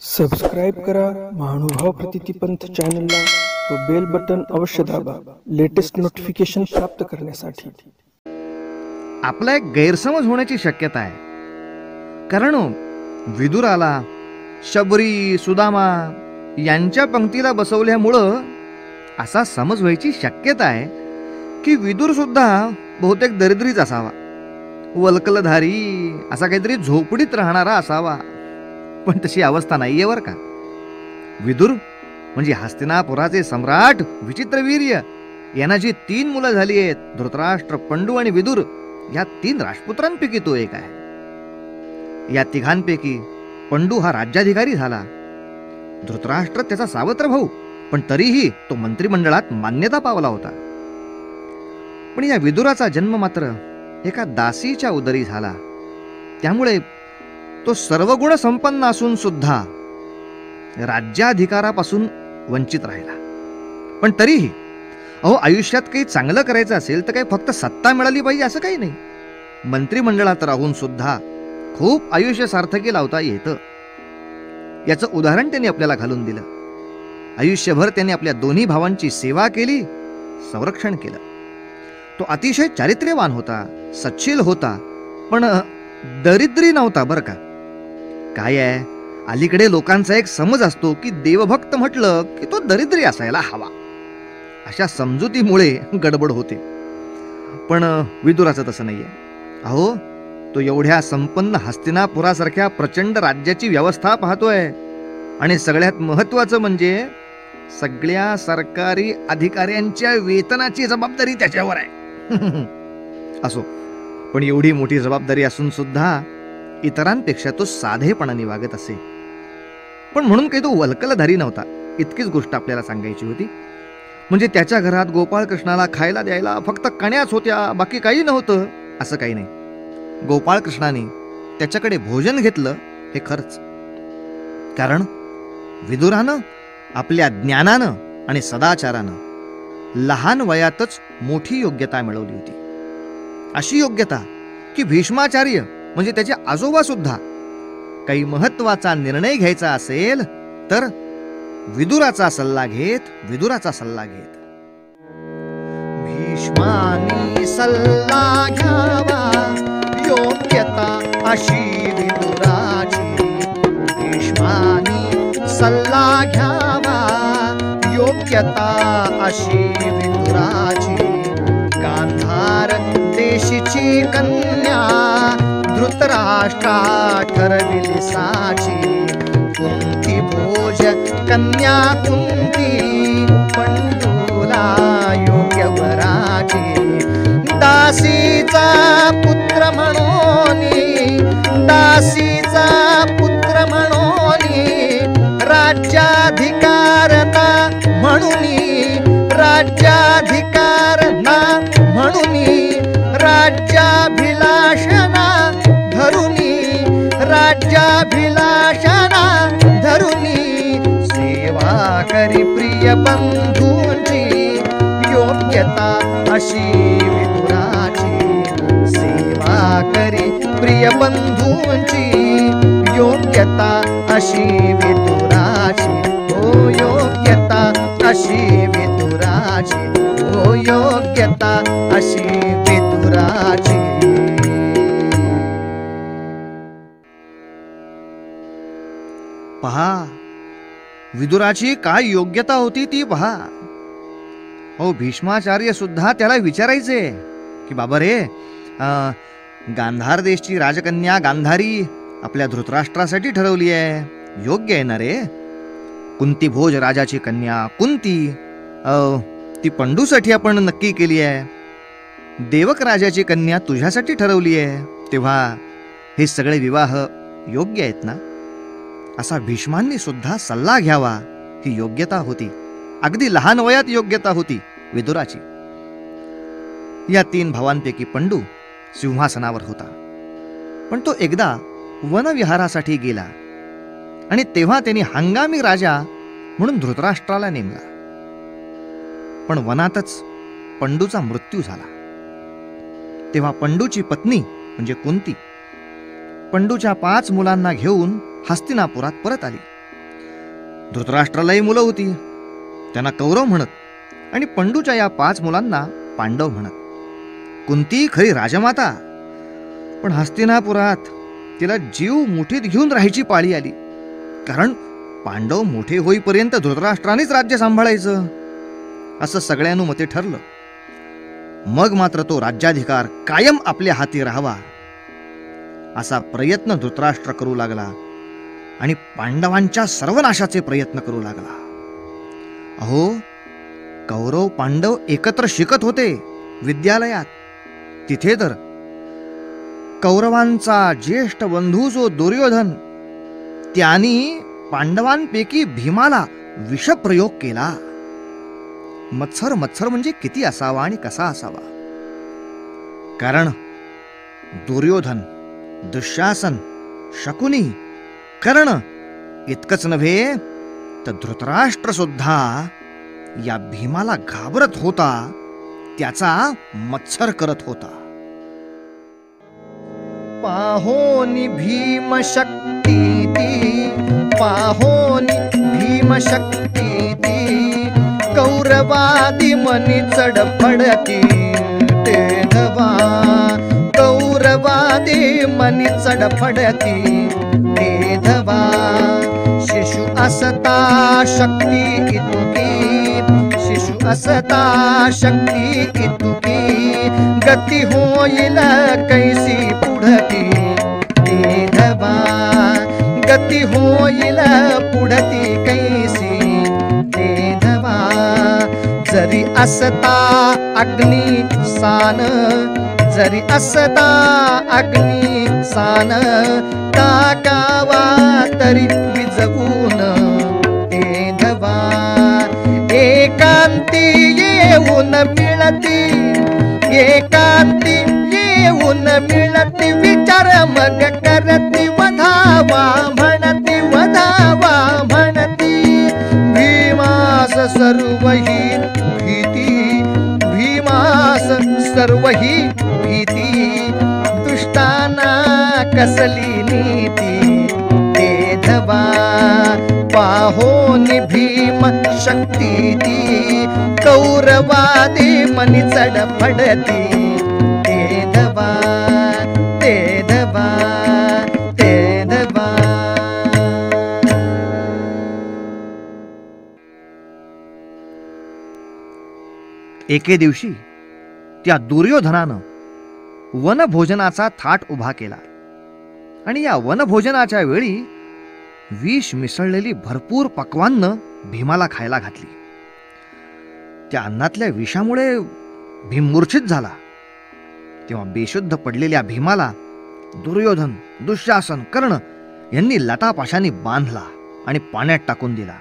Subscribe करा महानुभाव प्रतितीपंथ चॅनलला व बेल बटन अवश्य दाबा लेटेस्ट नोटिफिकेशन प्राप्त करण्यासाठी। आपला एक गैरसमज होण्याची शक्यता आहे, कारण विदुराला शबरी सुदामा यांच्या पंक्तीला बसवल्यामुळं असा समज व्हायची शक्यता आहे की विदुर सुद्धा बहुतेक दरिद्रीच असावा, वल्कलधारी असा काहीतरी झोपडीत राहणारा असावा। पण तशी अवस्था नाहीये बर का। विदुर म्हणजे हस्तिनापुराचे सम्राट विचित्रवीर्य यांना जी 3 मुलं झाली आहेत, धृतराष्ट्र, पंडू आणि विदुर, या 3 राजपुत्रांपैकी तो एक आहे। या तिघांपैकी पंडू हा राज्याधिकारी झाला, धृतराष्ट्र त्याचा सावत्र भाऊ, पण तरीही तो मंत्रिमंडळात मान्यता पावला होता। पण या विदुराचा जन्म मात्र एका दासीच्या उदरी झाला, त्यामुळे तो सर्वगुण संपन्न असून सुद्धा राज्याधिकारापासून वंचित राहिला। पण तरीही आयुष्यात काही चांगलं करायचं असेल तर काही फक्त सत्ता मिळाली पाहिजे असं काही नाही, मंत्रिमंडळात राहून सुद्धा खूप आयुष्य सार्थकी लावता येतं। याचं उदाहरण त्यांनी आपल्याला घालून दिलं। आयुष्यभर त्यांनी आपल्या दोन्ही भावांची सेवा केली, संरक्षण केलं। तो अतिशय चारित्र्यवान होता, सच्शील होता, पण दरिद्री नव्हता बरं का। काय आहे, अलीकडे लोकांचा एक समज असतो की देवभक्त म्हटलं की तो दरिद्री असायला हवा, अशा समजुतीमुळे गडबड होते। पण विदुराचं तसं नाहीये। तो एवढ्या संपन्न हस्तिनापुरासारख्या प्रचंड राज्याची व्यवस्था पाहतोय, आणि सगळ्यात महत्वाचं म्हणजे सगळ्या सरकारी अधिकाऱ्यांच्या वेतनाची जबाबदारी त्याच्यावर आहे। असो, पण एवढी मोठी जबाबदारी असून सुद्धा इतरांपेक्षा तो साधेपणाने वागत असे। पण म्हणून काही तो वल्कलधारी नव्हता, इतकीच गोष्ट आपल्याला सांगायची होती। म्हणजे त्याच्या घरात गोपाळकृष्णाला खायला द्यायला फक्त कण्याच होत्या, बाकी काही नव्हतं असं काही नाही। गोपाळकृष्णाने त्याच्याकडे भोजन घेतलं हे खरंच, कारण विदुरानं आपल्या ज्ञानानं आणि सदाचारानं लहान वयातच मोठी योग्यता मिळवली होती। अशी योग्यता की भीष्माचार्य म्हणजे त्याचे आजोबा सुद्धा काही महत्वाचा निर्णय घ्यायचा असेल तर विदुराचा सल्ला घेत भीष्मानी सल्ला घ्यावा योग्यता अशी विदुराची, भीष्मानी सल्ला घ्यावा योग्यता अशी विदुराची। गांधार देशीची कन्या धृतराष्ट्रा ठरविली साची, कुंती भोज कन्या कुंती पंडूला योग्य वराची। दासीचा पुत्र म्हणोनी, दासीचा पुत्र म्हणोनी राज्याधिकार ना म्हणूनी, राज्याधिकार ना म्हणूनी राज्याभिलाषणा धरुनी, राज्याभिलाषणा धरुनी सेवा करी प्रिय बंधूंची योग्यता अशी विदुराची। सेवा करी प्रिय बंधूंची योग्यता अशी विदुराची। हो योग्यता अशी विदुराची, हो योग्यता अशी विदुराची। पहा, विदुराची काय योग्यता होती ती पहा। भीष्माचार्य सुद्धा त्याला विचारायचे की बाबा रे, गांधार देशची राजकन्या गांधारी आपल्या धृतराष्ट्रासाठी ठरवली आहे, योग्य आहे ना रे? कुंती भोज राजाची कन्या कुंती ती पंडूसाठी आपण नक्की केली आहे, देवक राजाची कन्या तुझ्यासाठी ठरवली आहे, तेव्हा हे सगळे विवाह योग्य आहेत ना? असा भीष्मांनी सुद्धा सल्ला घ्यावा ही योग्यता होती, अगदी लहान वयात योग्यता होती विदुराची। या 3 भावांपैकी पंडू सिंहासनावर होता, पण तो एकदा वनविहारासाठी गेला, आणि तेव्हा त्यांनी हंगामी राजा म्हणून धृतराष्ट्राला नेमला। पण वनातच पंडूचा मृत्यू झाला। तेव्हा पंडूची पत्नी म्हणजे कुंती पंडूच्या 5 मुलांना घेऊन हस्तिनापुरात परत आली। धृतराष्ट्रालाही मुलं होती. त्यांना कौरव म्हणत आणि पंडूच्या या 5 मुलांना पांडव म्हणत. कुंती खरी राजमाता, पण हस्तिनापुरात तिला जीव मुठीत घेऊन राहायची पाळी आली. कारण पांडव मोठे होईपर्यंत धृतराष्ट्रानेच राज्य सांभाळायचं असं सगळ्यांनुमते ठरलं. मग मात्र तो राज्याधिकार कायम आपल्या हाती राहावा असा प्रयत्न धृतराष्ट्र करू लागला आणि पांडवांच्या सर्वनाशाचे प्रयत्न करू लागला. अहो, कौरव पांडव एकत्र शिकत होते विद्यालयात. तिथे तर कौरवांचा ज्येष्ठ बंधू जो दुर्योधन, त्यांनी पांडवांपैकी भीमाला विषप्रयोग केला. मत्सर म्हणजे किती असावा आणि कसा असावा. कारण दुर्योधन, दुःशासन, शकुनी, कर्ण इतकंच नव्हे तर धृतराष्ट्र सुद्धा या भीमाला घाबरत होता, त्याचा मत्सर करत होता. पाहोनी भीमशक्ती ती, पाहोनी भीमशक्ती ती, कौरवादी मनी चढफडती तेधवा, कौरवादी मनी चढफडती तेधवा. शिशु असता शक्ती इतुकी, शिशु असता शक्ती इतुकी, गती होईल कैसी पुढती तेधवा, गती होईल पुढती कैसी तेधवा. जरी असता अग्नी सान, जरी असता अग्नी सान, टाकावा तरी विजवून तेधवा. एकांती येऊन मिळती, एकांती येऊन मिळती, विचार मग करती वधावा म्हणती, वधावा म्हणती. भीमास सर्वही भीती, भीमास सर्वही भीती, दुष्टाना कसली नीती तेधवा. पाहोनी भीम शक्ती ती, कौरवादी मनी चढफडती तेधवा, तेधवा, तेधवा. एके दिवशी त्या दुर्योधनानं वनभोजनाचा थाट उभा केला आणि या वनभोजनाच्या वेळी विष मिसळलेली भरपूर पक्वान्न भीमाला खायला घातली. त्या अन्नातल्या विषामुळे भीम मूर्छित झाला. तेव्हा बेशुद्ध पडलेल्या भीमाला दुर्योधन, दुःशासन, कर्ण यांनी लटापाशाने बांधला आणि पाण्यात टाकून दिला.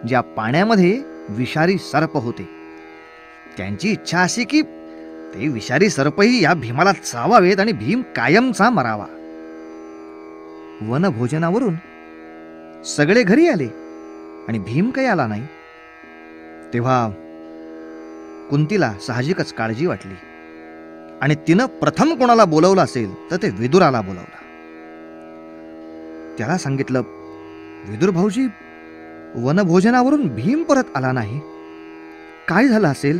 ज्या पाण्यामध्ये विषारी सर्प होते. त्यांची इच्छा अशी की ते विषारी सर्पही या भीमाला चावावेत आणि भीम कायमचा मरावा. वनभोजनावरून सगळे घरी आले आणि भीम काही आला नाही. तेव्हा कुंतीला साहजिकच काळजी वाटली आणि तिनं प्रथम कोणाला बोलवलं असेल तर ते विदुराला बोलवलं. त्याला सांगितलं, विदुर भाऊजी, वनभोजनावरून भीम परत आला नाही, काय झालं असेल?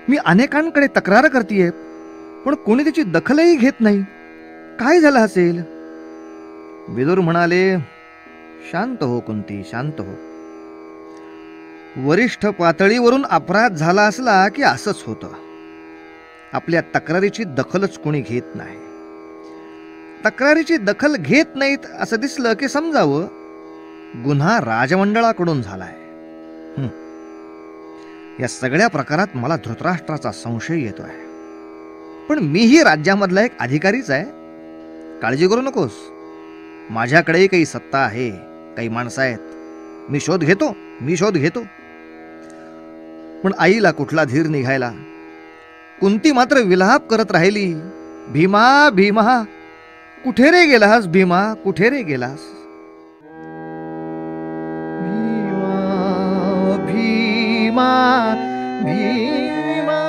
मी अनेकांकडे तक्रार करतेय, पण कोणी त्याची दखलही घेत नाही, काय झालं असेल? विदुर म्हणाले, शांत हो कुंती, शांत हो. वरिष्ठ पातळीवरून अपराध झाला असला की असंच होतं. आपल्या तक्रारीची दखलच कोणी घेत नाही. तक्रारीची दखल घेत नाहीत असं दिसलं की समजावं गुन्हा राजमंडळाकडून झालाय. या सगळ्या प्रकारात मला धृतराष्ट्राचा संशय येतोय. पण मीही राज्यामधला एक अधिकारीच आहे, काळजी करू नकोस. माझ्याकडेही काही सत्ता आहे, काही माणसं आहेत, मी शोध घेतो. पण आईला कुठला धीर निघायला. कुंती मात्र विलाप करत राहिली, भीमा भीमा, कुठे रे गेलास भीमा, कुठे रे गेलास? भीमा भीमा भीमा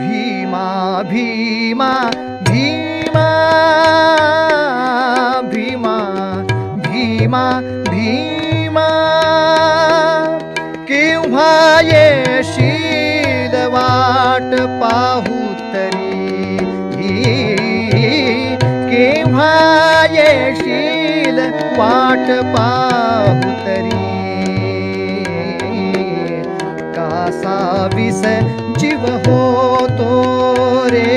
भीमा भीमा भीमा भीमा केव्हा येशील वाट पाहू तरी, केव्हा येशील वाट पाहू तरी, कासा विस जीव होतो रे,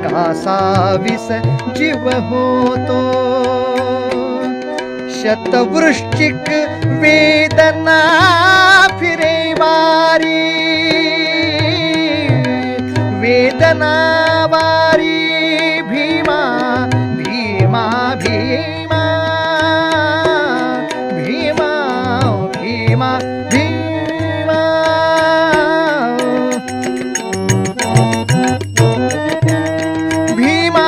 कासा विस जीव होतो, शतवृश्चिक वेदना फिरे वारी, वेदना वारी, भीमा भीमा भीमा भीमा भीमा भीमा, भीमा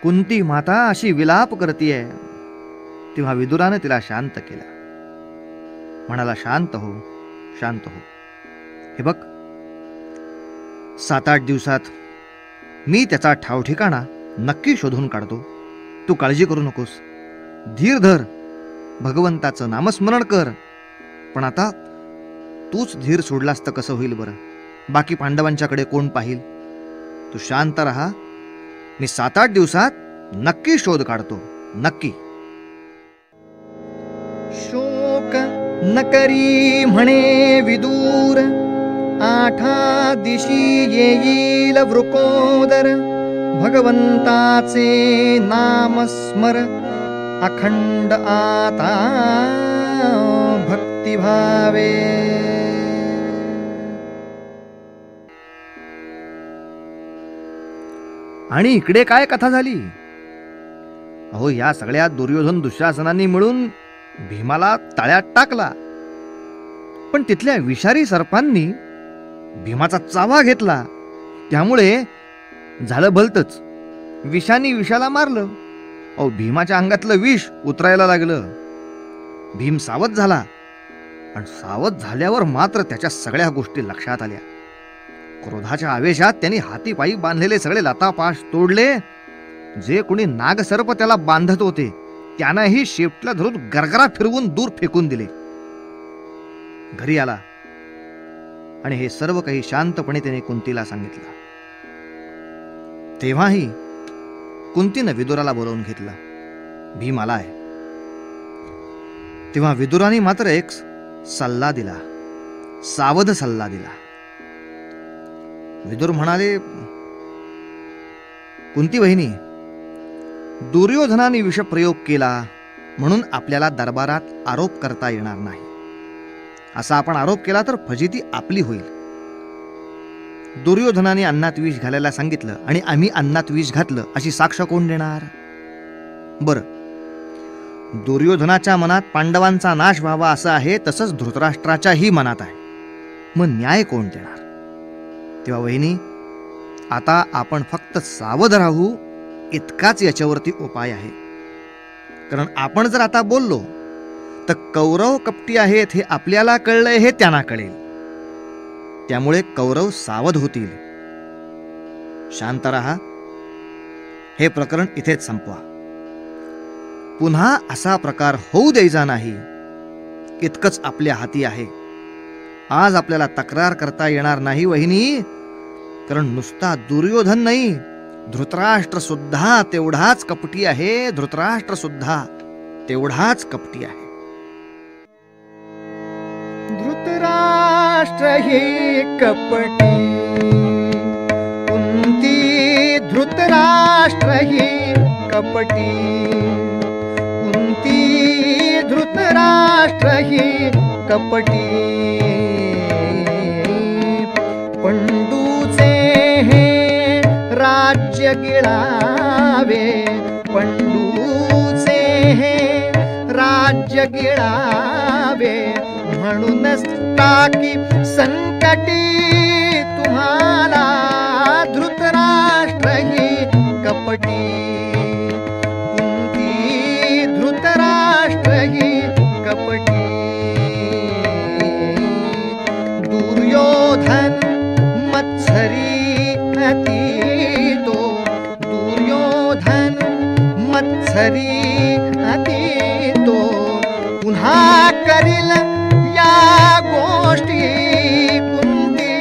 कुंती माता अशी विलाप करतीये, तेव्हा विदुराने तिला शांत केला. म्हणाला, शांत हो, शांत हो. हे बघ, 7-8 दिवसात मी त्याचा ठाव ठिकाणा नक्की शोधून काढतो. तू काळजी करू नकोस, धीर धर, भगवंताचं नामस्मरण कर. पण आता तूच धीर सोडलास तर कसं होईल बरं? बाकी पांडवांच्याकडे कोण पाहिल? तू शांत राहा, मी 7-8 दिवसात नक्की शोध काढतो, नक्की. शोक न करी म्हणे विदूर, 8 दिशी येईल वृकोदर, भगवंताचे नाम स्मर, अखंड आता भक्तिभावे. आणि इकडे काय कथा झाली? अहो, या सगळ्या दुर्योधन दुःशासनांनी मिळून भीमाला तळ्यात टाकला. पण तिथल्या विषारी सर्पांनी भीमाचा चावा घेतला. त्यामुळे झालं भलतच, विषाने विषाला मारलं. अहो, भीमाच्या अंगातलं विष उतरायला लागलं. भीम सावध झाला, आणि सावध झाल्यावर मात्र त्याच्या सगळ्या गोष्टी लक्षात आल्या. क्रोधाच्या आवेशात त्यांनी हातीपायी बांधलेले सगळे लतापाश तोडले. जे कोणी नागसर्प त्याला बांधत होते त्यांनाही शेपटीला धरून गरगरा फिरवून दूर फेकून दिले. घरी आला आणि हे सर्व काही शांतपणे त्याने कुंतीला सांगितलं. तेव्हाही कुंतीनं विदुराला बोलावून घेतलं. भीम आला आहे. तेव्हा विदुराने मात्र एक सल्ला दिला, सावध सल्ला दिला. विदुर म्हणाले, कुंती वहिनी, दुर्योधनाने विषप्रयोग केला म्हणून आपल्याला दरबारात आरोप करता येणार नाही. असा आपण आरोप केला तर फजिती आपली होईल. दुर्योधनाने अन्नात विष घालायला सांगितलं आणि आम्ही अन्नात विष घातलं अशी साक्ष कोण देणार? बरं, दुर्योधनाच्या मनात पांडवांचा नाश व्हावा असं आहे, तसंच धृतराष्ट्राच्याही मनात आहे. मग न्याय कोण देणार? तेव्हा वहिनी, आता आपण फक्त सावध राहू इतकाच याच्यावरती उपाय आहे. कारण आपण जर आता बोललो तर कौरव कपटी आहेत हे आपल्याला कळलंय हे त्यांना कळेल. त्यामुळे कौरव सावध होतील. शांत राहा, हे प्रकरण इथेच संपवा. पुन्हा असा प्रकार होऊ द्यायचा नाही इतकंच आपल्या हाती आहे. आज आपल्याला तक्रार करता येणार नाही वहिनी, कारण नुसता दुर्योधन नाही, धृतराष्ट्र सुद्धा तेवढाच कपटी आहे. धृतराष्ट्र सुद्धा. तेवढाच कपटी आहे. धृतराष्ट्र हे कपटी, कुंती धृतराष्ट्र हे कपटी, कुंती धृतराष्ट्र हे कपटी. पंडूचे हे राज्य गिळावे, पंडूचे हे राज्य गिळावे, म्हणूनच टाकी संकटी तुम्हाला धृतराष्ट्र ही कपटी, कुंती धृतराष्ट्र ही कपटी. दुर्योधन मत्सरी अति तो, दुर्योधन मत्सरी अति तो, पुन्हा करील या गोष्टी कुंती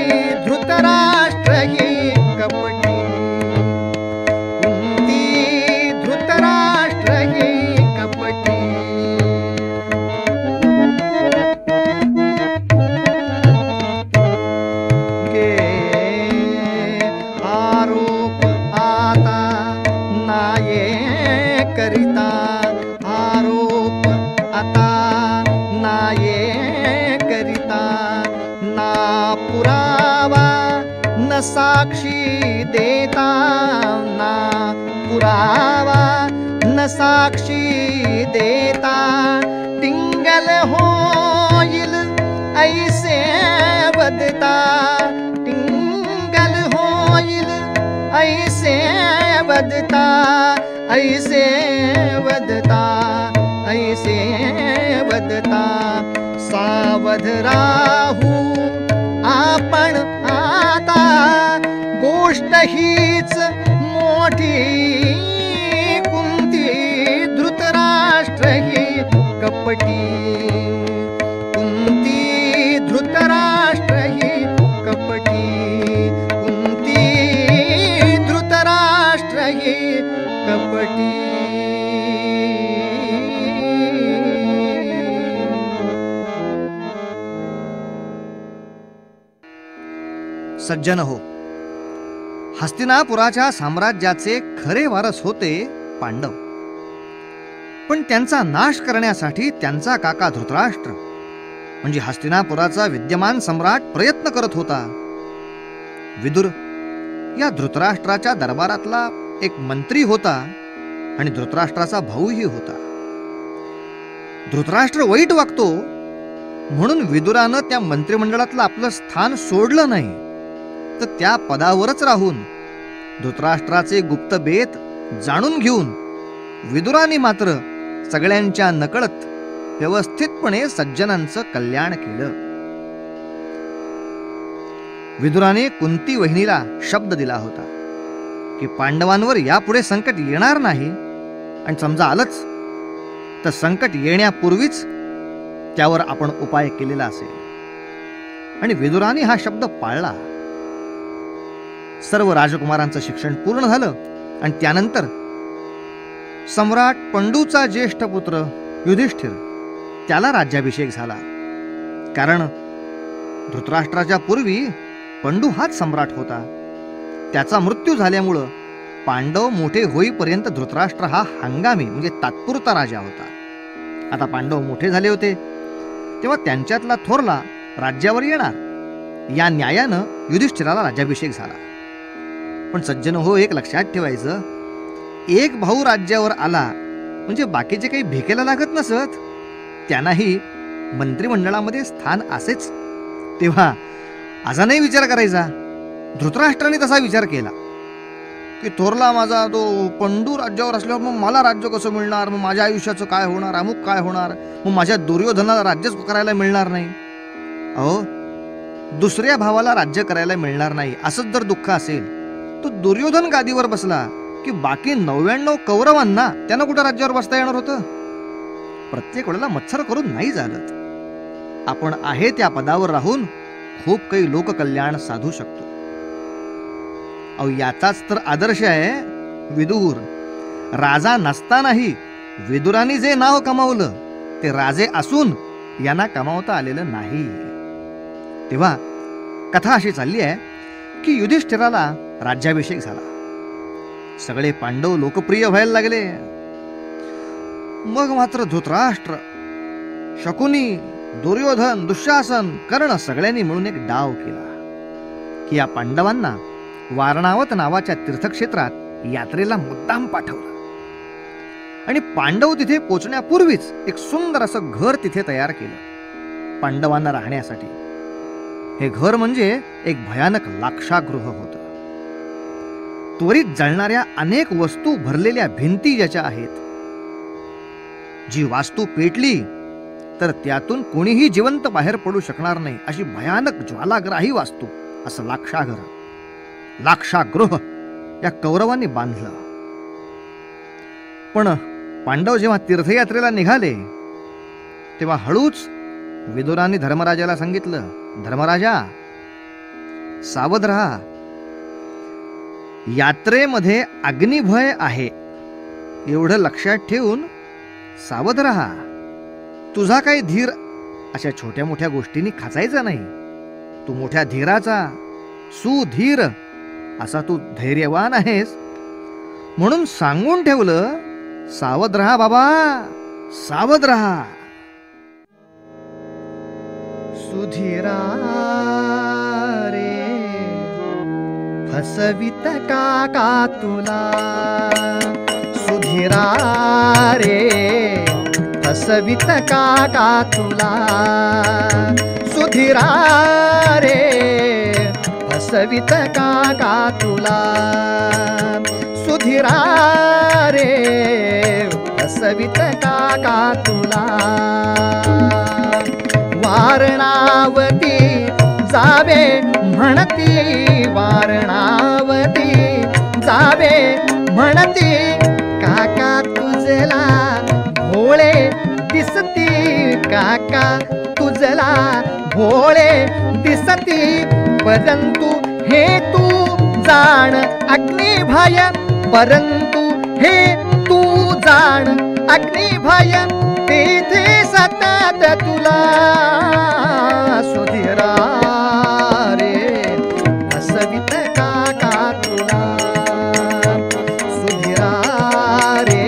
धृतराष्ट्र ही कपटी, कुंती धृतराष्ट्र ही कपटी. गे आरोप आता नाये करिता, आरोप आता नाये करिता, ना पुरावा न साक्षी देता, ना पुरावा न साक्षी देता. टिंगल होईल ऐसे वदता, टिंगल होईल ऐसे वदता, ऐसे वदता, ऐसे वदता. सावध राहू आपण आता, गोष्ट हीच मोठी कुंती धृतराष्ट्र ही कपटी, कुंती धृतराष्ट्र ही कपटी, कुंती धृतराष्ट्र ही कपटी. सज्जन हो, हस्तिनापुराच्या साम्राज्याचे खरे वारस होते पांडव. पण त्यांचा नाश करण्यासाठी त्यांचा काका धृतराष्ट्र म्हणजे हस्तिनापुराचा विद्यमान सम्राट प्रयत्न करत होता. विदुर या धृतराष्ट्राच्या दरबारातला एक मंत्री होता आणि धृतराष्ट्राचा भाऊही होता. धृतराष्ट्र वाईट वागतो म्हणून विदुरानं त्या मंत्रिमंडळातलं आपलं स्थान सोडलं नाही, तर त्या पदावरच राहून धृतराष्ट्राचे गुप्त बेत जाणून घेऊन विदुराने मात्र सगळ्यांच्या नकळत व्यवस्थितपणे सज्जनांचं कल्याण केलं. विदुराने कुंती वहिनीला शब्द दिला होता की पांडवांवर यापुढे संकट येणार नाही, आणि समजा आलंच तर संकट येण्यापूर्वीच त्यावर आपण उपाय केलेला असेल. आणि विदुराने हा शब्द पाळला. सर्व राजकुमारांचं शिक्षण पूर्ण झालं आणि त्यानंतर सम्राट पंडूचा ज्येष्ठ पुत्र युधिष्ठिर त्याला राज्याभिषेक झाला. कारण धृतराष्ट्राच्या पूर्वी पंडू हाच सम्राट होता. त्याचा मृत्यू झाल्यामुळं पांडव मोठे होईपर्यंत धृतराष्ट्र हा हंगामी म्हणजे तात्पुरता राजा होता. आता पांडव मोठे झाले होते तेव्हा त्यांच्यातला थोरला राज्यावर येणार, या न्यायानं युधिष्ठिराला राज्याभिषेक झाला. पण सज्जन हो, एक लक्षात ठेवायचं, एक भाऊ राज्यावर आला म्हणजे बाकीचे काही भेकेला लागत नसत, त्यांनाही मंत्रिमंडळामध्ये स्थान असेच. तेव्हा असा नाही विचार करायचा. धृतराष्ट्राने तसा विचार केला की थोरला माझा तो पंडू राज्यावर असल्यावर मग मला राज्य कसं मिळणार, मग माझ्या आयुष्याचं काय होणार, अमुक काय होणार, मग माझ्या दुर्योधनाला राज्यच करायला मिळणार नाही. अहो, दुसऱ्या भावाला राज्य करायला मिळणार नाही असंच जर दुःख असेल, तो दुर्योधन गादीवर बसला की बाकी 99 कौरवांना त्यानं कुठं राज्यावर बसता येणार होतं. प्रत्येक वेळेला मत्सर करून नाही झालं. आपण आहे त्या पदावर राहून खूप काही लोककल्याण साधू शकतो. अहो, याचाच तर आदर्श आहे विदुर. राजा नसतानाही विदुराने जे नाव कमावलं ते राजे असून यांना कमावता आलेलं नाही. तेव्हा कथा अशी चालली आहे की युधिष्ठिराला राज्याभिषेक झाला. सगळे पांडव लोकप्रिय व्हायला लागले. मग मात्र धृतराष्ट्र, शकुनी, दुर्योधन, दुःशासन, कर्ण सगळ्यांनी मिळून एक डाव केला की या पांडवांना वारणावत नावाच्या तीर्थक्षेत्रात यात्रेला मुद्दाम पाठवलं आणि पांडव तिथे पोचण्यापूर्वीच एक सुंदर असं घर तिथे तयार केलं पांडवांना राहण्यासाठी. हे घर म्हणजे एक भयानक लाक्षागृह होतं. त्वरित जळणाऱ्या अनेक वस्तू भरलेल्या भिंती ज्याच्या आहेत. जी वास्तू पेटली तर त्यातून कोणीही जिवंत बाहेर पडू शकणार नाही अशी भयानक ज्वालाग्राही वास्तू असं लाक्षागृह या कौरवांनी बांधलं. पण पांडव जेव्हा तीर्थयात्रेला निघाले तेव्हा हळूच विदुराने धर्मराजाला सांगितलं, धर्मराजा सावध राहा, यात्रेमध्ये अग्निभय आहे, एवढं लक्षात ठेवून सावध राहा. तुझा काही धीर अशा छोट्या मोठ्या गोष्टींनी खाचायचा नाही. तू मोठ्या धीराचा, सुधीर असा तू धैर्यवान आहेस म्हणून सांगून ठेवलं, सावध रहा बाबा, सावध रहा. सुधीरा रे फसवित काका तुला, सुधीरा रे फसवित काका तुला, सुधीरा रे फसवित काका तुला, सुधीरा रे फसवित काका तुला. वारणावती जावे म्हणती, वारणावती जावे म्हणती, काका तुझला भोळे दिसती, काका तुझला भोळे दिसती, परंतु हे तू जाण अग्निभय, परंतु हे तू जाण अग्निभय, तेथे सतत तुला. सुधीरा रे फसवित काका तुला, सुधीरा रे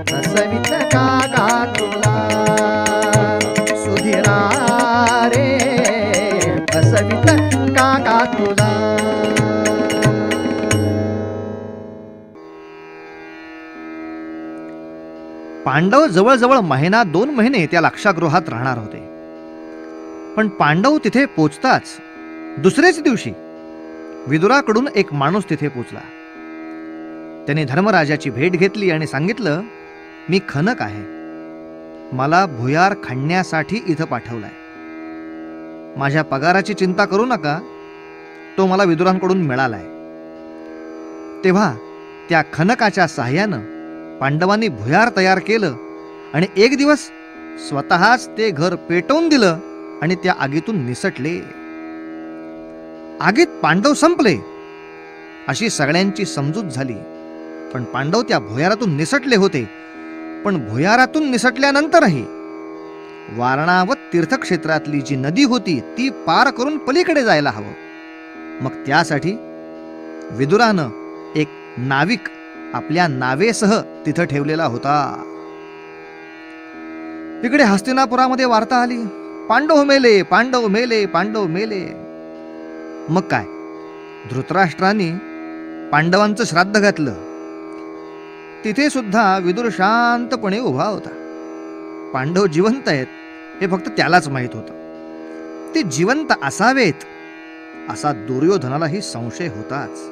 फसवित काका तुला, सुधीरा रे फसवित काका तुला. पांडव जवळजवळ महिना 2 महिने त्या लाक्षागृहात राहणार होते. पण पांडव तिथे पोचताच दुसऱ्याच दिवशी विदुराकडून एक माणूस तिथे पोचला. त्याने धर्मराजाची भेट घेतली आणि सांगितलं, मी खनक आहे, मला भुयार खणण्यासाठी इथं पाठवलाय. माझ्या पगाराची चिंता करू नका, तो मला विदुरांकडून मिळालाय. तेव्हा त्या खनकाच्या साह्यानं पांडवांनी भुयार तयार केलं आणि एक दिवस स्वतःच ते घर पेटवून दिलं आणि त्या आगीतून निसटले. आगीत पांडव संपले अशी सगळ्यांची समजूत झाली. पण पांडव त्या भुयारातून निसटले होते. पण भुयारातून निसटल्यानंतरही वारणावत तीर्थक्षेत्रातली जी नदी होती ती पार करून पलीकडे जायला हवं. मग त्यासाठी विदुरानं एक नाविक आपल्या नावेसह तिथं ठेवलेला होता. इकडे हस्तिनापुरामध्ये वार्ता आली, पांडव मेले, पांडव मेले, पांडव मेले. मग काय, धृतराष्ट्राने पांडवांचं श्राद्ध घातलं. तिथे सुद्धा विदुर शांतपणे उभा होता. पांडव जिवंत आहेत हे फक्त त्यालाच माहित होतं. ते जिवंत असावेत असा दुर्योधनालाही संशय होताच.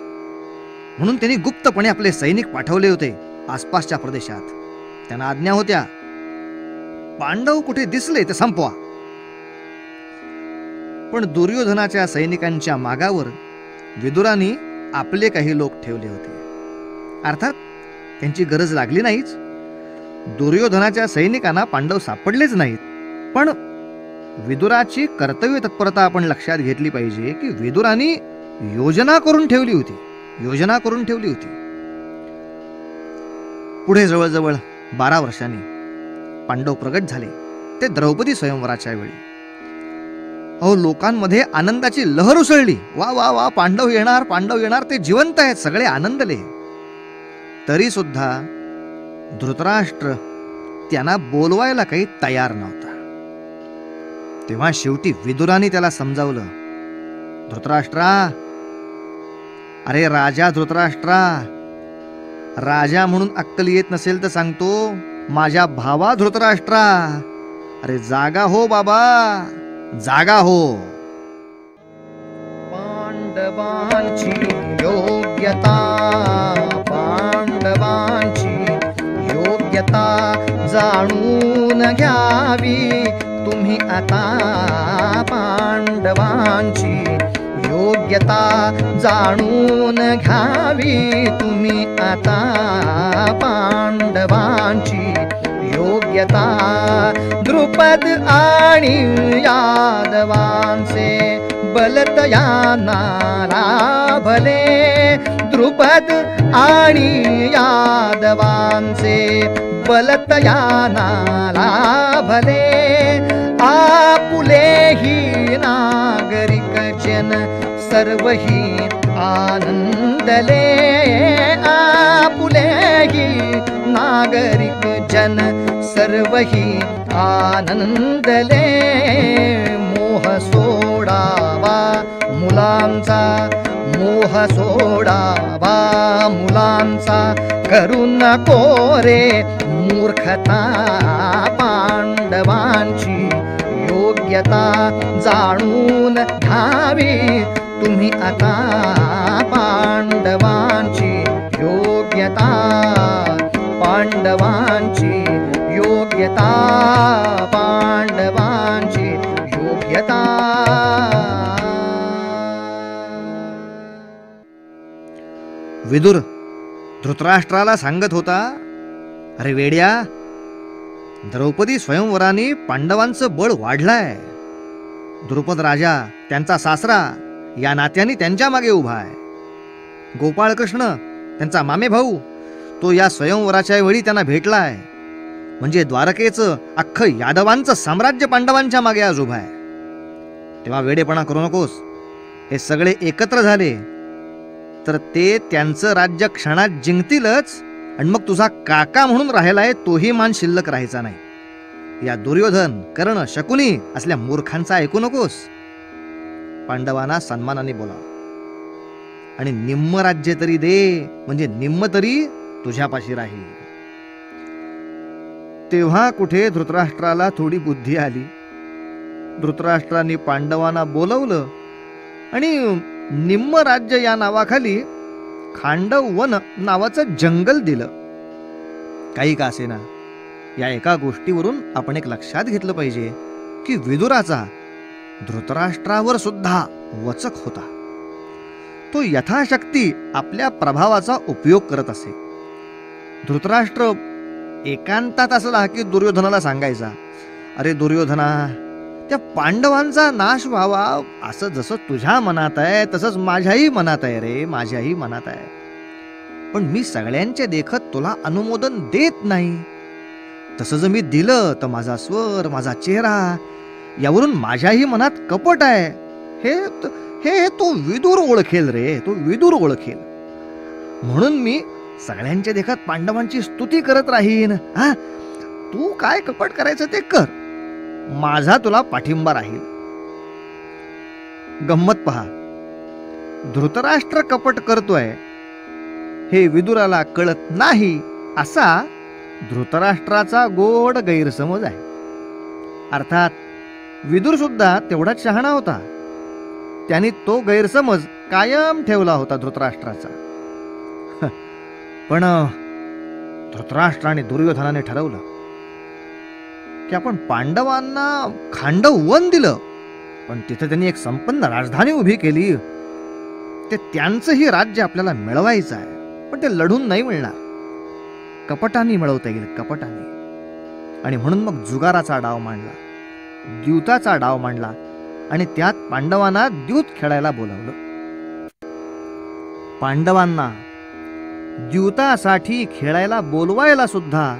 म्हणून त्यांनी गुप्तपणे आपले सैनिक पाठवले होते आसपासच्या प्रदेशात. त्यांना आज्ञा होत्या, पांडव कुठे दिसले ते संपवा. पण दुर्योधनाच्या सैनिकांच्या मागावर विदुरांनी आपले काही लोक ठेवले होते. अर्थात त्यांची गरज लागली नाहीच. दुर्योधनाच्या सैनिकांना पांडव सापडलेच नाहीत. पण विदुराची कर्तव्य तत्परता आपण लक्षात घेतली पाहिजे की विदुरांनी योजना करून ठेवली होती. पुढे जवळजवळ 12 वर्षांनी पांडव प्रगट झाले ते द्रौपदी स्वयंवराच्या वेळी. अहो, लोकांमध्ये आनंदाची लहर उसळली. वा वा वा, पांडव येणार, पांडव येणार, ते जिवंत आहेत, सगळे आनंदले. तरी सुद्धा धृतराष्ट्र त्यांना बोलवायला काही तयार नव्हता. तेव्हा शेवटी विदुराने त्याला समजावलं, धृतराष्ट्रा, अरे राजा धृतराष्ट्रा, राजा म्हणून अक्कल येत नसेल तर सांगतो, माझ्या भावा धृतराष्ट्रा, अरे जागा हो बाबा, जागा हो. पांडवांची योग्यता, पांडवांची योग्यता जाणून घ्यावी तुम्ही आता. पांडवांची योग्यता जाणून घ्यावी तुम्ही आता. पांडवांची योग्यता द्रुपद आणि यादवांचे बलतयाना लाभले. द्रुपद आणि यादवांचे बलतयाना लाभले. आपुलेही नागरिक जन सर्वही आनंदले. आपुलेही नागरिक जन सर्वही आनंदले. मोह सोडावा मुलांचा, मोह सोडावा मुलांचा, करू नको रे मूर्खता. पांडवांची योग्यता जाणून घ्यावी तुम्ही आता. पांडवांची योग्यता, पांडवांची योग्यता, पांडवांची योग्यता. विदुर धृतराष्ट्राला सांगत होता, अरे वेड्या, द्रौपदी स्वयंवराने पांडवांचं बळ वाढलंय. द्रुपद राजा, त्यांचा सासरा, या नात्याने त्यांच्या मागे उभा आहे. गोपाळकृष्ण, त्यांचा मामे भाऊ, तो या स्वयंवराच्या वेळी त्यांना भेटलाय. म्हणजे द्वारकेचं अख्खं यादवांचं साम्राज्य पांडवांच्या मागे आज उभा आहे. तेव्हा वेडेपणा करू नकोस. हे सगळे एकत्र झाले तर ते त्यांचं राज्य क्षणात जिंकतीलच, आणि मग तुझा काका म्हणून राहिलाय तोही मान शिल्लक राहायचा नाही. या दुर्योधन, कर्ण, शकुनी असल्या मूर्खांचा ऐकू नकोस. पांडवांना सन्मानाने बोला आणि निम्म राज्य तरी दे, म्हणजे निम्म तरी तुझ्यापाशी राहील. तेव्हा कुठे धृतराष्ट्राला थोडी बुद्धी आली. धृतराष्ट्राने पांडवांना बोलवलं आणि निम्म राज्य या नावाखाली खांडव वन नावाचं जंगल दिलं. काही का असेना, या एका गोष्टीवरून आपण एक लक्षात घेतलं पाहिजे की विदुराचा धृतराष्ट्रावर सुद्धा वचक होता. तो यथाशक्ती आपल्या प्रभावाचा उपयोग करत असे. धृतराष्ट्र एकांतात असला की दुर्योधनाला सांगायचा, अरे दुर्योधना, त्या पांडवांचा नाश व्हावा असं जसं तुझ्या मनात आहे तसंच माझ्याही मनात आहे रे, माझ्याही मनात आहे. पण मी सगळ्यांचे देखत तुला अनुमोदन देत नाही. तसं जर मी दिलं तर माझा स्वर, माझा चेहरा यावरून माझ्याही मनात कपट आहे. हे तो विदुर ओळखेल रे, तो विदुर ओळखेल. म्हणून मी सगळ्यांच्या देखत पांडवांची स्तुती करत राहीन. हा, तू काय कपट करायचं ते कर, माझा तुला पाठिंबा राहील. गंमत पहा, धृतराष्ट्र कपट करतोय हे विदुराला कळत नाही असा धृतराष्ट्राचा गोड गैरसमज आहे. अर्थात विदुर सुद्धा तेवढाच शहाणा होता. त्यांनी तो गैरसमज कायम ठेवला होता धृतराष्ट्राचा. पण धृतराष्ट्र आणि दुर्योधनाने ठरवलं की आपण पांडवांना खांडव वन दिलं, पण तिथे त्यांनी एक संपन्न राजधानी उभी केली. ते त्यांचंही राज्य आपल्याला मिळवायचं आहे, पण ते लढून नाही मिळणार, कपटाने मिळवता येईल, कपटाने. आणि म्हणून मग जुगाराचा डाव मांडला, द्यूताचा डाव मांडला आणि त्यात पांडवांना द्यूत खेळायला बोलावलं. पांडवांना द्यूतासाठी खेळायला बोलवायला सुद्धा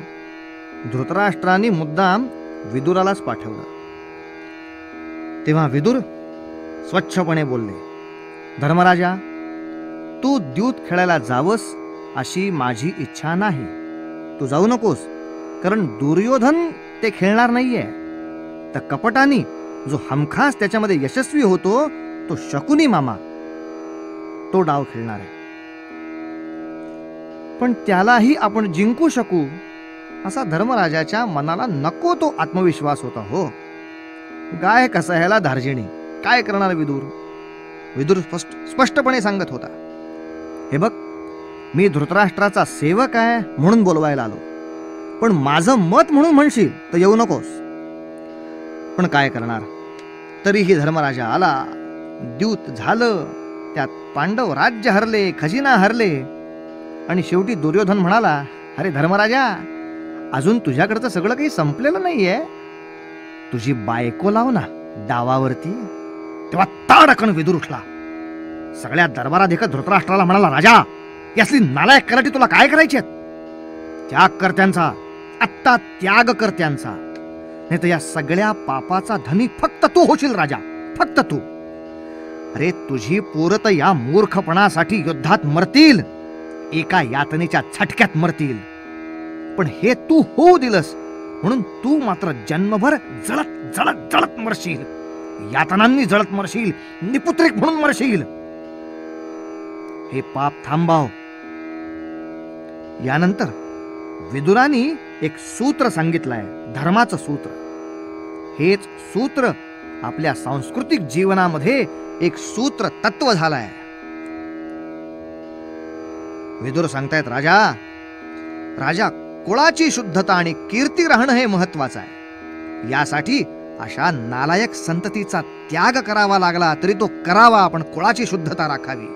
धृतराष्ट्राने मुद्दाम विदुरालाच पाठवलं. तेव्हा विदुर स्वच्छपणे बोलले, धर्मराजा, तू द्यूत खेळायला जावंस अशी माझी इच्छा नाही. तू जाऊ नकोस, कारण दुर्योधन ते खेळणार नाहीये. तर कपटानी जो हमखास त्याच्यामध्ये यशस्वी होतो तो शकुनी मामा, तो डाव खेळणार आहे. पण त्यालाही आपण जिंकू शकू असा धर्मराजाच्या मनाला नको तो आत्मविश्वास होता. हो, गाय कसा ह्याला धार्जिणी, काय करणार विदूर? विदूर स्पष्टपणे सांगत होता, हे बघ, मी धृतराष्ट्राचा सेवक आहे म्हणून बोलवायला आलो, पण माझं मत म्हणून म्हणशील तर येऊ नकोस. पण काय करणार? तरीही धर्मराजा आला, द्यूत झालं, त्यात पांडव राज्य हरले, खजिना हरले, आणि शेवटी दुर्योधन म्हणाला, अरे धर्मराजा, अजून तुझ्याकडचं सगळं काही संपलेलं नाहीये, तुझी बायको लाव ना डावावरती. तेव्हा ताडकन विदूर उठला, सगळ्या दरबारात देखत धृतराष्ट्राला म्हणाला, राजा, यासली नालायक कराटी तुला काय करायची? त्याग कर त्यांचा, आत्ता त्याग कर त्यांचा, नाही तर या सगळ्या पापाचा धनी फक्त तू होशील राजा, फक्त तू. अरे तुझी पोरं तर या मूर्खपणासाठी युद्धात मरतील, एका यातनेच्या झटक्यात मरतील, पण हे तू होऊ दिलंस म्हणून तू मात्र जन्मभर जळत जळत जळत मरशील, यातनांनी जळत मरशील, निपुत्रिक म्हणून मरशील. हे पाप थांबाव. यानंतर विदुरानी एक सूत्र सांगितलंय, धर्माचं सूत्र. हेच सूत्र आपल्या सांस्कृतिक जीवनामध्ये एक सूत्र तत्व झालंय. विदुर सांगतायत, राजा, राजा, कुळाची शुद्धता आणि कीर्ती राहणं हे महत्वाचं आहे. यासाठी अशा नालायक संततीचा त्याग करावा लागला तरी तो करावा, पण कुळाची शुद्धता राखावी.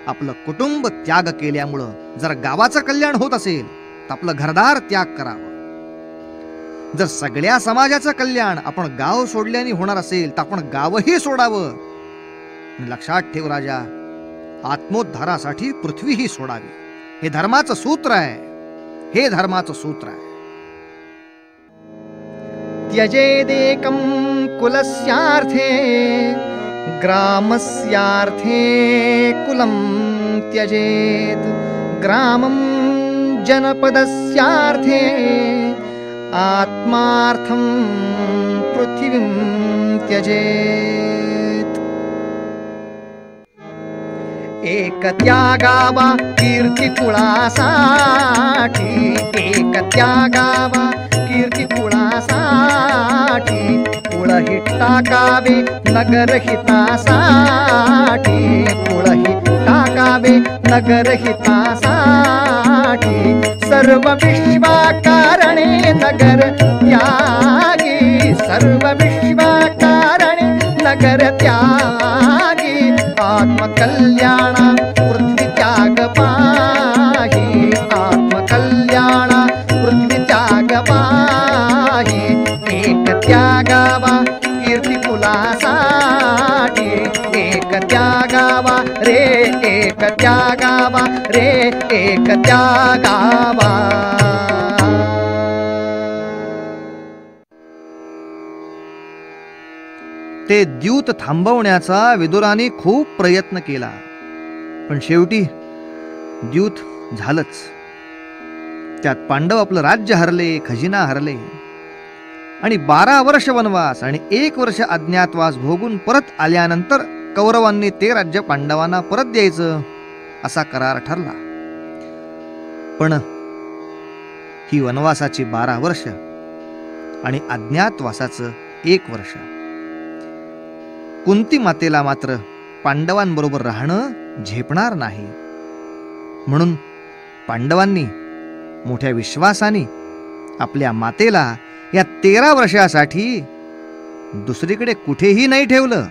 आपलं कुटुंब त्याग केल्यामुळं जर गावाचं कल्याण होत असेल तर आपलं घरदार त्याग करावं. जर सगळ्या समाजाचं कल्याण आपण गाव सोडल्याने होणार असेल तर आपण गावही सोडावं. लक्षात ठेव राजा, आत्मोद्धारासाठी पृथ्वीही सोडावी. हे धर्माचं सूत्र आहे, हे धर्माचं सूत्र आहे. त्यजेदेकं कुलस्यार्थे ग्रामस्यार्थे कुलं त्यजेत्, ग्रामं जनपदस्यार्थे आत्मार्थं पृथिवीं त्यजेत्. एक त्यागावा कीर्ती कुळासाठी, एक त्यागावा कीर्ती कुळासाठी, कुळही टाकावे नगरहितासाठी, कुळही टाकावे नगरहितासाठी, सर्व विश्वाकारणे नगर त्यागी, सर्व विश्वाकारणे नगर त्यागी, आत्मकल्याण पृथ्वी त्याग पाही, आत्मकल्याण पृथ्वी त्याग पाही. एक त्यागावा कीर्ती कुलासाठी, एक त्यागावा रे, एक त्यागावा रे, एक त्यागावा. ते द्यूत थांबवण्याचा विदुराने खूप प्रयत्न केला, पण शेवटी द्यूत झालंच. त्यात पांडव आपलं राज्य हरले, खजिना हरले, आणि 12 वर्ष वनवास आणि 1 वर्ष अज्ञातवास भोगून परत आल्यानंतर कौरवांनी ते राज्य पांडवांना परत द्यायचं असा करार ठरला. पण ही वनवासाची 12 वर्ष आणि अज्ञातवासाचं 1 वर्ष कुंती मातेला मात्र पांडवांबरोबर राहणं झेपणार नाही. म्हणून पांडवांनी मोठ्या विश्वासाने आपल्या मातेला या 13 वर्षासाठी दुसरीकडे कुठेही नाही ठेवलं,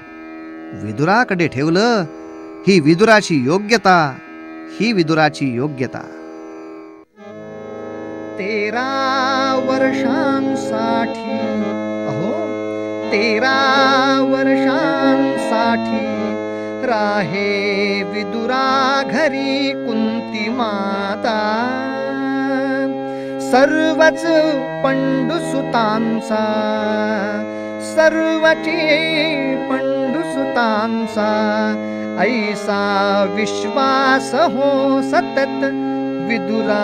विदुराकडे ठेवलं. ही विदुराची योग्यता, ही विदुराची योग्यता. 13 वर्षांसाठी, अहो 13 वर्षांसाठी राहे विदुरा घरी कुंती माता. सर्वच पंडुसुतांचा, सर्वची पंडुसुतांचा, ऐसा विश्वास हो सतत विदुरावरचा.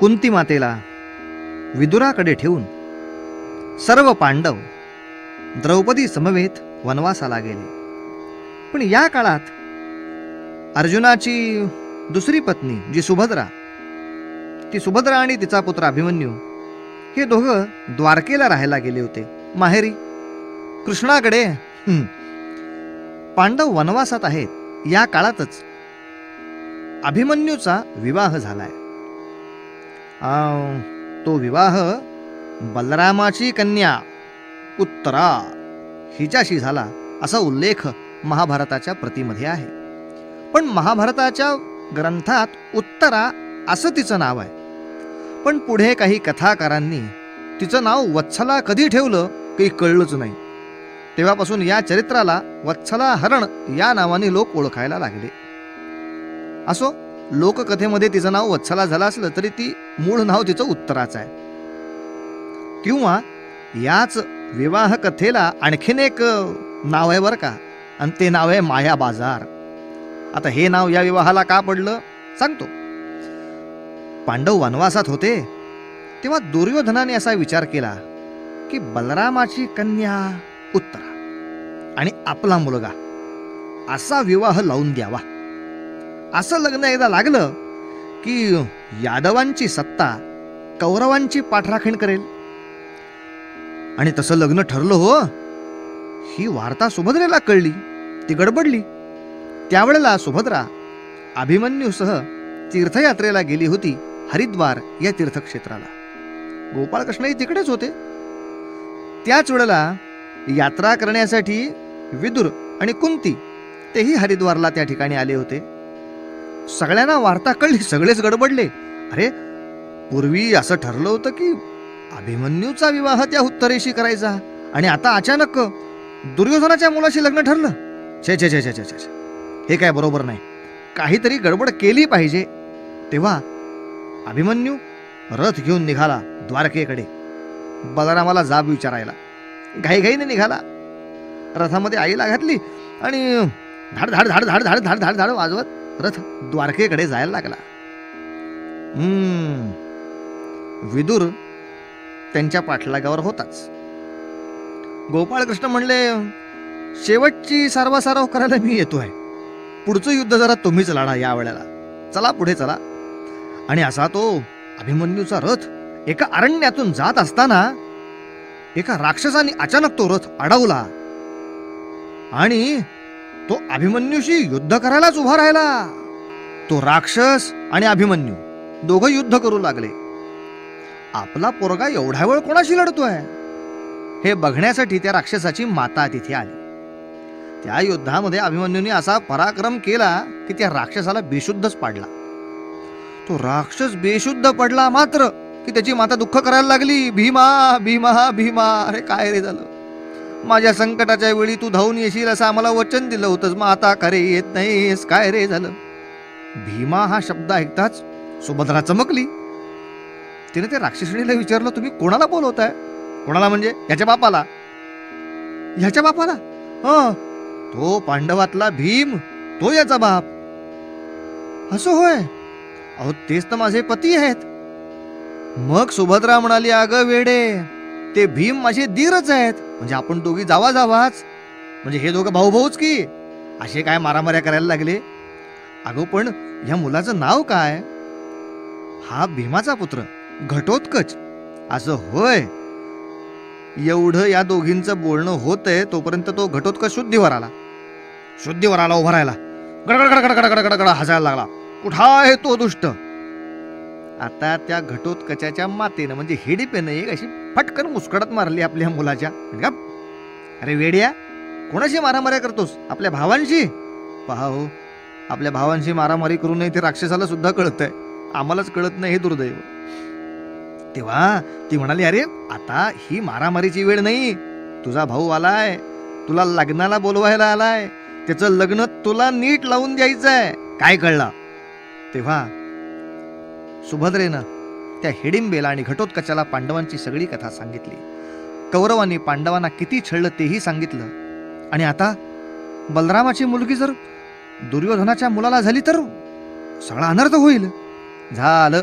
कुंती मातेला विदुराकडे ठेवून सर्व पांडव द्रौपदी समवेत वनवासाला गेले. पण या काळात अर्जुनाची दुसरी पत्नी जी सुभद्रा, ती सुभद्रा आणि तिचा पुत्र अभिमन्यू हे दोघं द्वारकेला राहायला गेले होते, माहेरी कृष्णाकडे. पांडव वनवासात आहेत या काळातच अभिमन्यूचा विवाह झालाय. तो विवाह बलरामाची कन्या उत्तरा हिच्याशी झाला असा उल्लेख महाभारताच्या प्रतीमध्ये आहे. पण महाभारताच्या ग्रंथात उत्तरा असं तिचं नाव आहे. पण पुढे काही कथाकारांनी तिचं नाव वत्सला कधी ठेवलं काही कळलंच नाही. तेव्हापासून या चरित्राला वत्सलाहरण या नावाने लोक ओळखायला लागले. असो, लोककथेमध्ये तिचं नाव वत्सला झालं असलं तरी ती मूळ नाव तिचं उत्तराचं आहे. किंवा याच विवाह कथेला आणखीन एक नाव आहे बरं का, आणि ते नाव आहे माया बाजार. आता हे नाव या विवाहाला का पडलं सांगतो. पांडव वनवासात होते तेव्हा दुर्योधनाने असा विचार केला की बलरामाची कन्या उत्तरा आणि आपला मुलगा असा विवाह लावून द्यावा. असं लग्न एकदा लागलं की यादवांची सत्ता कौरवांची पाठराखण करेल. आणि तसं लग्न ठरलं हो. ही वार्ता सुभद्रेला कळली, ती गडबडली. त्यावेळेला सुभद्रा अभिमन्यूसह तीर्थयात्रेला गेली होती हरिद्वार या तीर्थक्षेत्राला. गोपाळकृष्णही तिकडेच होते. त्याच वेळेला यात्रा करण्यासाठी विदुर आणि कुंती तेही हरिद्वारला त्या ठिकाणी आले होते. सगळ्यांना वार्ता कळली, सगळेच गडबडले. अरे, पूर्वी असं ठरलं होतं की अभिमन्यूचा विवाह त्या उत्तरेशी करायचा आणि आता अचानक दुर्योधनाच्या मुलाशी लग्न ठरलं. छे छे छे छे छे छे, हे काय बरोबर नाही. काहीतरी गडबड केली पाहिजे. तेव्हा अभिमन्यू रथ घेऊन निघाला द्वारकेकडे बलरामाला जाब विचारायला. घाईघाईने निघाला. रथामध्ये आईला घातली आणि धाड धाड धाड धाड धाड धाड धाड धाड वाजवत रथ द्वारकेकडे जायला लागला. विदुर त्यांच्या पाठलागावर होताच. गोपाळकृष्ण म्हणले, शेवटची सारवासारव करायला मी येतोय. पुढचं युद्ध जरा तुम्हीच लढा या वेळेला. चला पुढे चला. आणि असा तो अभिमन्यूचा रथ एका अरण्यातून जात असताना एका राक्षसाने अचानक तो रथ अडवला आणि तो अभिमन्यूशी युद्ध करायलाच उभा राहिला. तो राक्षस आणि अभिमन्यू दोघं युद्ध करू लागले. आपला पोरगा एवढ्या वेळ कोणाशी लढतोय हे बघण्यासाठी त्या राक्षसाची माता तिथे आली. त्या युद्धामध्ये अभिमन्यूने असा पराक्रम केला की त्या राक्षसाला बेशुद्धच पाडला. तो राक्षस बेशुद्ध पडला मात्र की त्याची माता दुःख करायला लागली. भीमा भीमा भीमा, अरे काय रे झालं? माझ्या संकटाच्या वेळी तू धावून येशील असं आम्हाला वचन दिलं होतंस, मग आता खरे येत नाहीस, काय रे झालं? भीमा हा शब्द ऐकताच सुभद्रा चमकली. तिने त्या राक्षसणीला विचारलं, तुम्ही कोणाला बोलवताय? कोणाला म्हणजे? याच्या बापाला. ह्याच्या बापाला? तो पांडवातला भीम, तो याचा बाप. असं होय? अहो तेच तर माझे पती आहेत. मग सुभद्रा म्हणाली, अगं वेडे, ते भीम माझे दीरच आहेत. म्हणजे आपण दोघी जावा जावाच, म्हणजे हे दोघं भाऊ भाऊच की. असे काय मारामाऱ्या करायला लागले? अगो पण ह्या मुलाचं नाव काय? हा भीमाचा पुत्र घटोत्कच. असं होय? एवढं या दोघींचं बोलणं होतंय तोपर्यंत तो घटोत्कच शुद्धीवर आला. शुद्धीवर आला, उभा राहिला, गडगड हसायला लागला. कुठा आहे तो दुष्ट? आता त्या घटोत्कचाच्या मातेनं म्हणजे हिडीपेनं एक अशी फटकन मुस्कडत मारली आपल्या मुलाच्या. अरे वेड्या, कोणाशी मारामाऱ्या करतोस? आपल्या भावांशी? पहा हो, आपल्या भावांशी मारामारी करू नये ते राक्षसाला सुद्धा कळतंय, आम्हालाच कळत नाही, हे दुर्दैव. तेव्हा ती म्हणाली, अरे आता ही मारामारीची वेळ नाही. तुझा भाऊ आलाय, तुला लग्नाला बोलवायला आलाय, त्याचं लग्न तुला नीट लावून द्यायचंय, काय कळलं? तेव्हा सुभद्रेनं त्या हिडिंबेला आणि घटोत्कचाला पांडवांची सगळी कथा सांगितली. कौरवांनी पांडवांना किती छळलं तेही सांगितलं. आणि आता बलरामाची मुलगी जर दुर्योधनाच्या मुलाला झाली तर सगळा अनर्थ होईल. झालं.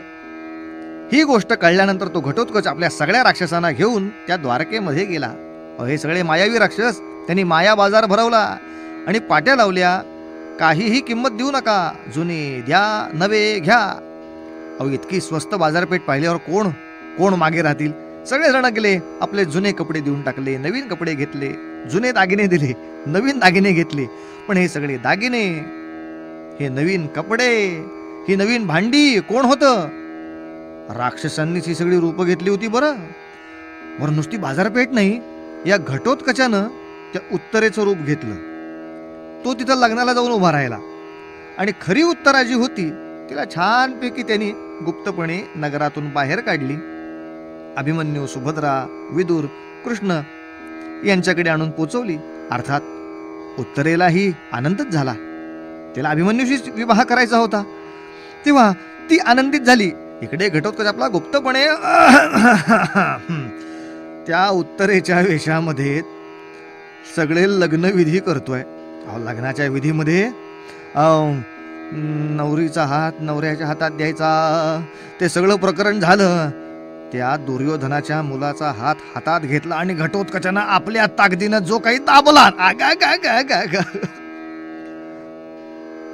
ही गोष्ट कळल्यानंतर तो घटोत्कच आपल्या सगळ्या राक्षसांना घेऊन त्या द्वारकेमध्ये गेला. हे सगळे मायावी राक्षस, त्यांनी माया बाजार भरवला आणि पाट्या लावल्या, काहीही किंमत देऊ नका, जुने द्या नवे घ्या. इतकी स्वस्त बाजारपेठ पाहिल्यावर कोण कोण मागे राहतील? सगळेजण गेले, आपले जुने कपडे देऊन टाकले, नवीन कपडे घेतले, जुने दागिने दिले, नवीन दागिने घेतले. पण हे सगळे दागिने, हे नवीन कपडे, ही नवीन भांडी कोण होतं? राक्षसांनीच ही सगळी रूपं घेतली होती. बरं नुसती बाजारपेठ नाही, या घटोत्कचानं त्या उत्तरेचं रूप घेतलं. तो तिथं लग्नाला जाऊन उभा राहिला आणि खरी उत्तरा जी होती तिला छानपैकी त्यांनी गुप्तपणे नगरातून बाहेर काढली. अभिमन्यू, सुभद्रा, विदुर, कृष्ण यांच्याकडे आणून पोचवली. अर्थात उत्तरेलाही आनंदच झाला. तिला अभिमन्यूशी विवाह करायचा होता, तेव्हा ती आनंदित झाली. इकडे घटोत्कच आपला गुप्तपणे त्या उत्तरेच्या वेशामध्ये सगळे लग्नविधी करतोय. लग्नाच्या विधीमध्ये नवरीचा हात नवऱ्याच्या हातात द्यायचा, ते सगळं प्रकरण झालं. त्या दुर्योधनाच्या मुलाचा हात हातात घेतला आणि घटोत्कचानं आपल्या ताकदीनं जो काही दाबला,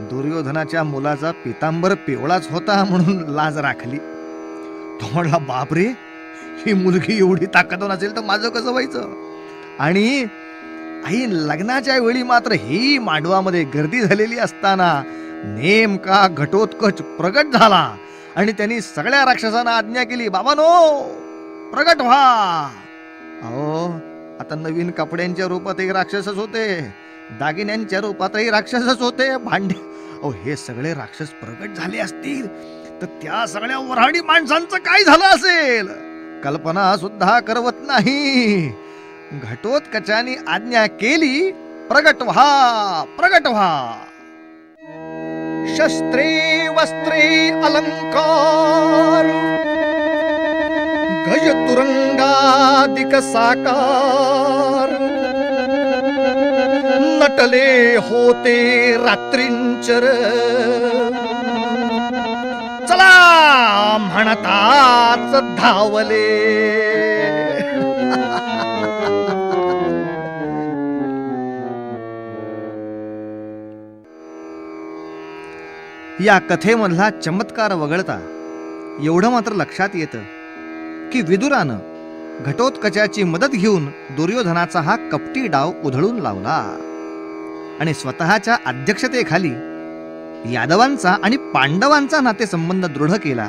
दुर्योधनाच्या मुलाचा पितांबर पिवळाच होता म्हणून लाज राखली. तो म्हणला, बापरे, ही मुलगी एवढी ताकदवान असेल तर माझं कसं व्हायचं? आणि आई लग्नाच्या वेळी मात्र ही मांडवामध्ये गर्दी झालेली असताना नेमका घटोत्कच प्रगट झाला आणि त्यांनी सगळ्या राक्षसांना आज्ञा केली, बाबांनो प्रगट व्हा. आता नवीन कपड्यांच्या रूपातही राक्षसच होते, दागिन्यांच्या रूपातही राक्षसच होते, भांडे, हे सगळे राक्षस प्रगट झाले असतील तर त्या सगळ्या वऱ्हाडी माणसांचं काय झालं असेल कल्पना सुद्धा करवत नाही. घटोत्कचाने आज्ञा केली, प्रगट व्हा, प्रगट व्हा. शस्त्रे वस्त्रे अलंकार, गज तुरंगादिक साकार, नटले होते रात्रींचर, चला म्हणताच धावले. या कथेमधला चमत्कार वगळता एवढं मात्र लक्षात येतं की विदुरानं घटोत्कचाची मदत घेऊन दुर्योधनाचा हा कपटी डाव उधळून लावला आणि स्वतःच्या अध्यक्षतेखाली यादवांचा आणि पांडवांचा नातेसंबंध दृढ केला.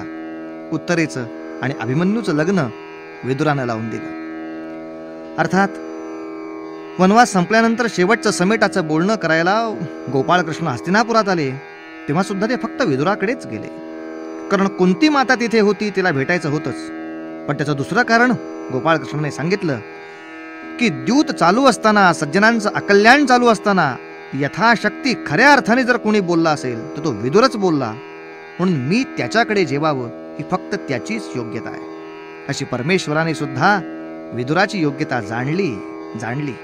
उत्तरेचं आणि अभिमन्यूचं लग्न विदुरानं लावून दिलं. अर्थात वनवास संपल्यानंतर शेवटचं समेटाचं बोलणं करायला गोपाळकृष्ण हस्तिनापुरात आले, तेव्हा सुद्धा ते फक्त विदुराकडेच गेले, कारण कुंती माता तिथे होती, तिला भेटायचं होतंच. पण त्याचं दुसरं कारण गोपाळकृष्णाने सांगितलं की द्यूत चालू असताना, सज्जनांचं अकल्याण चालू असताना यथाशक्ती खऱ्या अर्थाने जर कोणी बोलला असेल तर तो विदुरच बोलला, म्हणून मी त्याच्याकडे जेवावं, ही फक्त त्याचीच योग्यता आहे. अशी परमेश्वराने सुद्धा विदुराची योग्यता जाणली.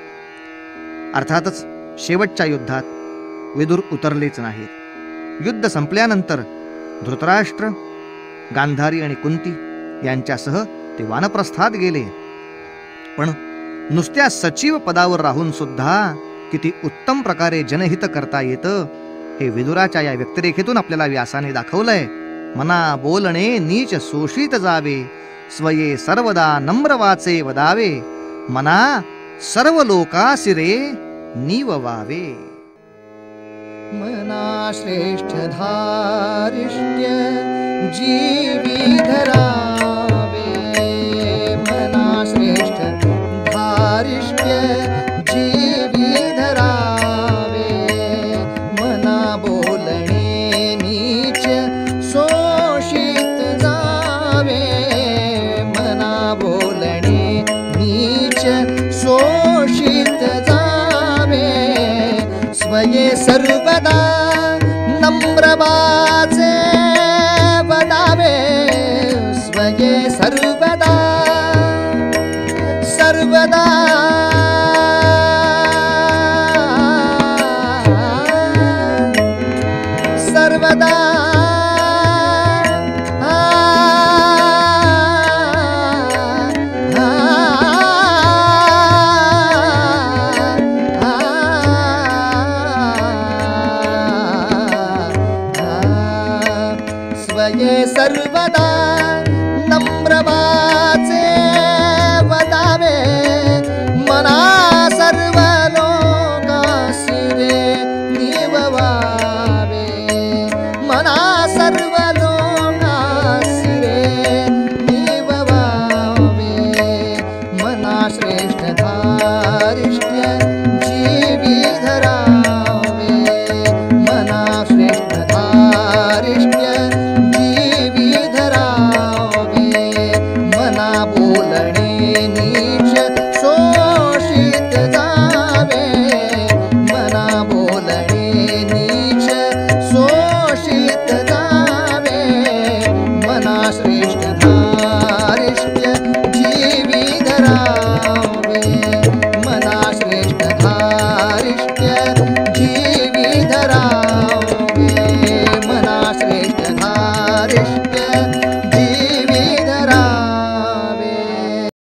अर्थातच शेवटच्या युद्धात विदुर उतरलेच नाहीत. युद्ध संपल्यानंतर धृतराष्ट्र, गांधारी आणि कुंती यांच्यासह ते वानप्रस्थात गेले. पण नुसत्या सचिव पदावर राहून सुद्धा किती उत्तम प्रकारे जनहित करता येतं हे विदुराच्या या व्यक्तिरेखेतून आपल्याला व्यासाने दाखवलंय. मना बोलणे नीच शोषित जावे, स्वये सर्वदा नम्र वाचे वदावे, मना सर्व लोकासिरे नीववावे. मना श्रेष्ठ धारिष्ट्य जीवी धरावे, मना श्रेष्ठ धारिष्ट्य जीवी धरावे, मना बोलणे नीच शोषित जावे, मना बोलणे नीच शोषित जावे. नम्रवाचे वदावे स्वये सर्वदा सर्वदा सर्वदा स्वये सर्वदा नम्रवाचे वदावे मना सर्व लोकासी रे निववावे मना सर्व लोकासी रे निववावे मना श्रेष्ठ धारिष्ट्य